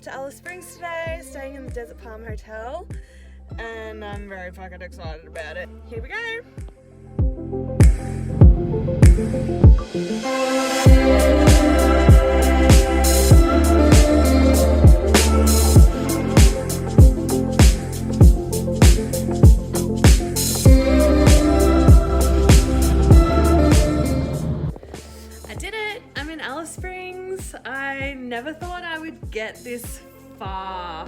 off to Alice Springs today, staying in the Desert Palm Hotel, and I'm very fucking excited about it. Here we go. I did it! I'm in Alice Springs. I never thought I would get this far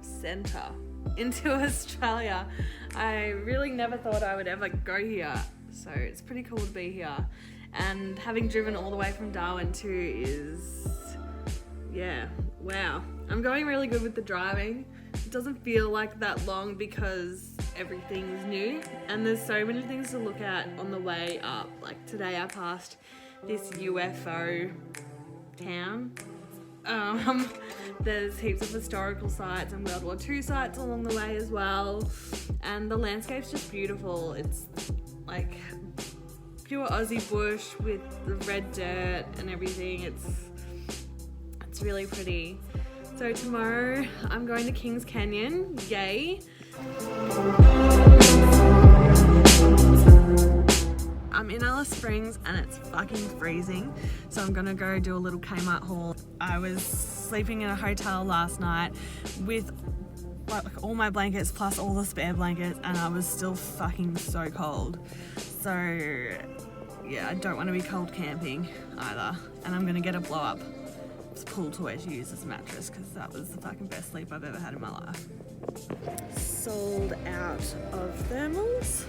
centre into Australia. I really never thought I would ever go here. So it's pretty cool to be here. And having driven all the way from Darwin too is, yeah, wow. I'm going really good with the driving. It doesn't feel like that long because everything's new. And there's so many things to look at on the way up. Like today I passed this UFO town. There's heaps of historical sites and World War II sites along the way as well. And the landscape's just beautiful. It's like pure Aussie bush with the red dirt and everything. It's really pretty. So tomorrow I'm going to Kings Canyon, yay. I'm in Alice Springs and it's fucking freezing, so I'm gonna go do a little Kmart haul. I was sleeping in a hotel last night with like all my blankets plus all the spare blankets, and I was still fucking so cold. So yeah, I don't want to be cold camping either, and I'm gonna get a blow up pool toy to use as a mattress because that was the fucking best sleep I've ever had in my life. Sold out of thermals,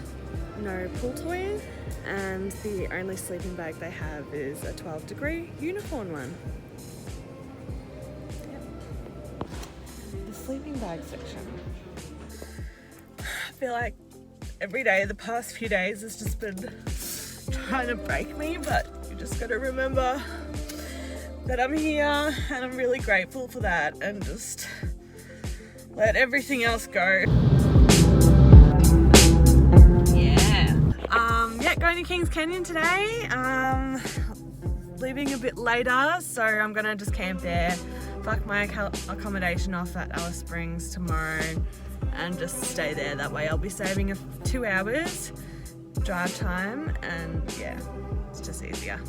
no pool toys, and the only sleeping bag they have is a 12-degree unicorn one. Yep. The sleeping bag section. I feel like every day the past few days has just been trying to break me, but you just gotta remember that I'm here and I'm really grateful for that, and just let everything else go. Yeah, going to Kings Canyon today. Leaving a bit later, so I'm gonna just camp there, fuck my accommodation off at Alice Springs tomorrow, and just stay there. That way I'll be saving 2 hours drive time, and yeah, it's just easier.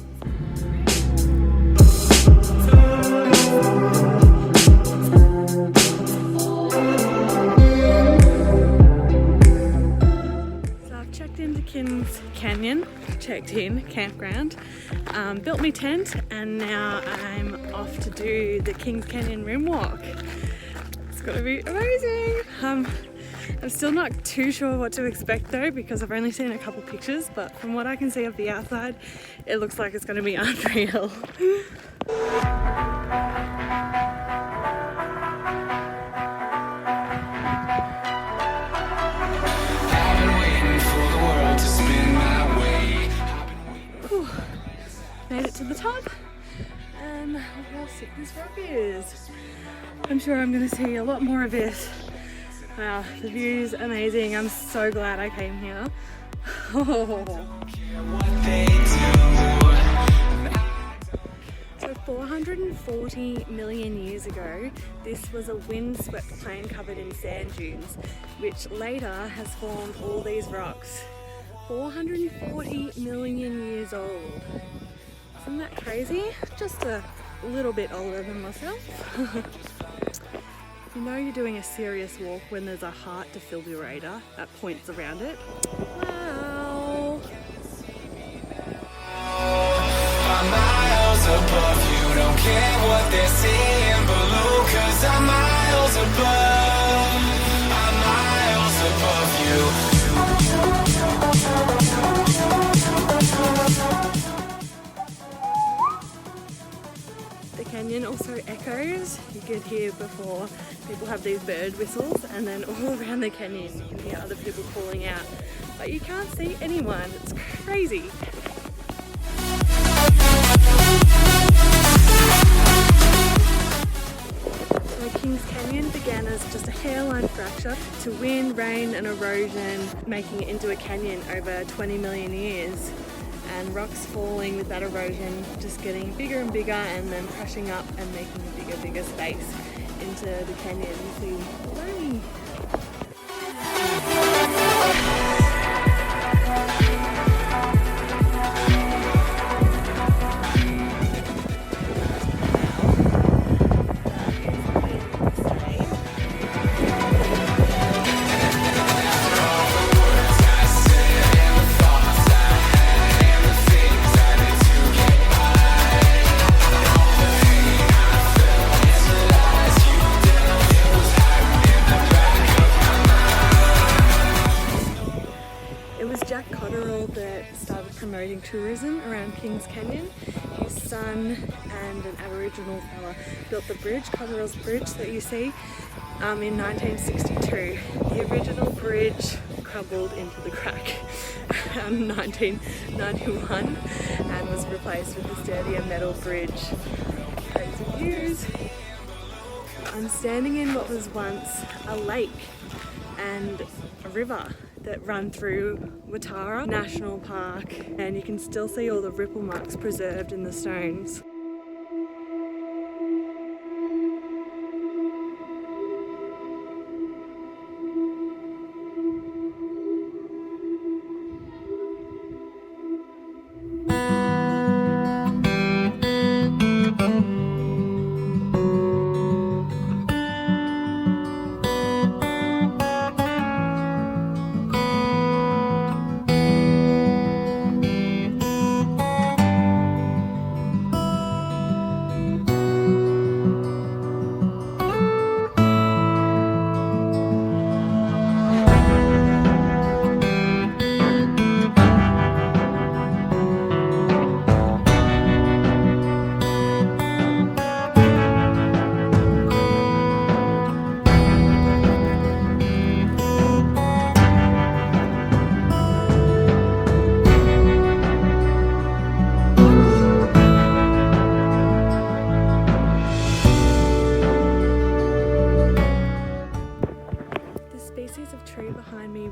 Into Kings Canyon, checked in, campground, built me tent, and now I'm off to do the Kings Canyon rim walk. It's gonna be amazing. I'm still not too sure what to expect though, because I've only seen a couple pictures, but from what I can see of the outside, it looks like it's gonna be unreal. Made it to the top, and look how sick this rock is. I'm sure I'm going to see a lot more of it. Wow, the view's amazing. I'm so glad I came here. So 440 million years ago, this was a windswept plain covered in sand dunes, which later has formed all these rocks. 440 million years old. Isn't that crazy? Just a little bit older than myself. You know you're doing a serious walk when there's a heart defibrillator that points around it. Wow. I'm miles above you, don't care what they're seeing below, 'cause I'm miles above. I'm miles above you. The canyon also echoes. You could hear before people have these bird whistles, and then all around the canyon you can hear other people calling out, but you can't see anyone. It's crazy. So Kings Canyon began as just a hairline fracture to wind, rain and erosion, making it into a canyon over 20 million years. And rocks falling with that erosion just getting bigger and bigger, and then crashing up and making a bigger space into the canyon and see Lonnie. Promoting tourism around Kings Canyon. His son and an Aboriginal fella built the bridge, Cotterill's Bridge, that you see in 1962. The original bridge crumbled into the crack in 1991 and was replaced with a sturdier metal bridge. Crazy views. I'm standing in what was once a lake and a river that run through Watara National Park, and you can still see all the ripple marks preserved in the stones.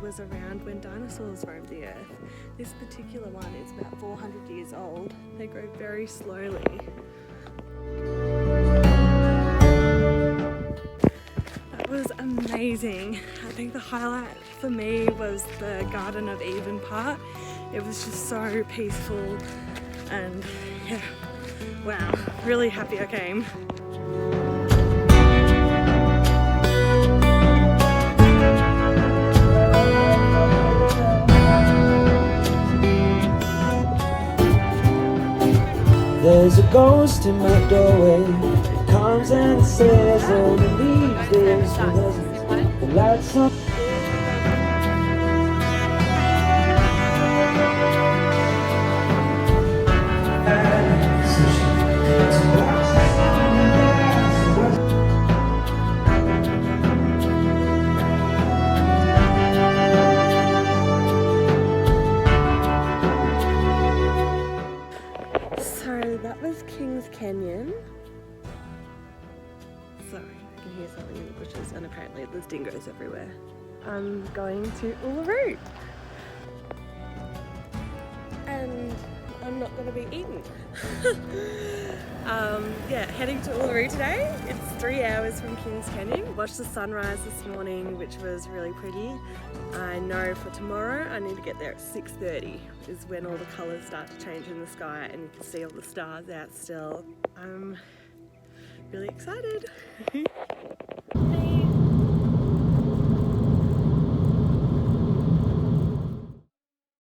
Was around when dinosaurs roamed the earth. This particular one is about 400 years old. They grow very slowly. That was amazing. I think the highlight for me was the Garden of Eden part. It was just so peaceful and yeah, wow, really happy I came. There's a ghost in my doorway. It comes and says, only leave this with us. The lights up. That was Kings Canyon. Sorry, I can hear something in the bushes, and apparently there's dingoes everywhere. I'm going to Uluru. And I'm not going to be eaten. Yeah, heading to Uluru today. It's 3 hours from Kings Canyon. Watched the sunrise this morning, which was really pretty. I know for tomorrow I need to get there at 6:30, is when all the colours start to change in the sky and you can see all the stars out still. I'm really excited.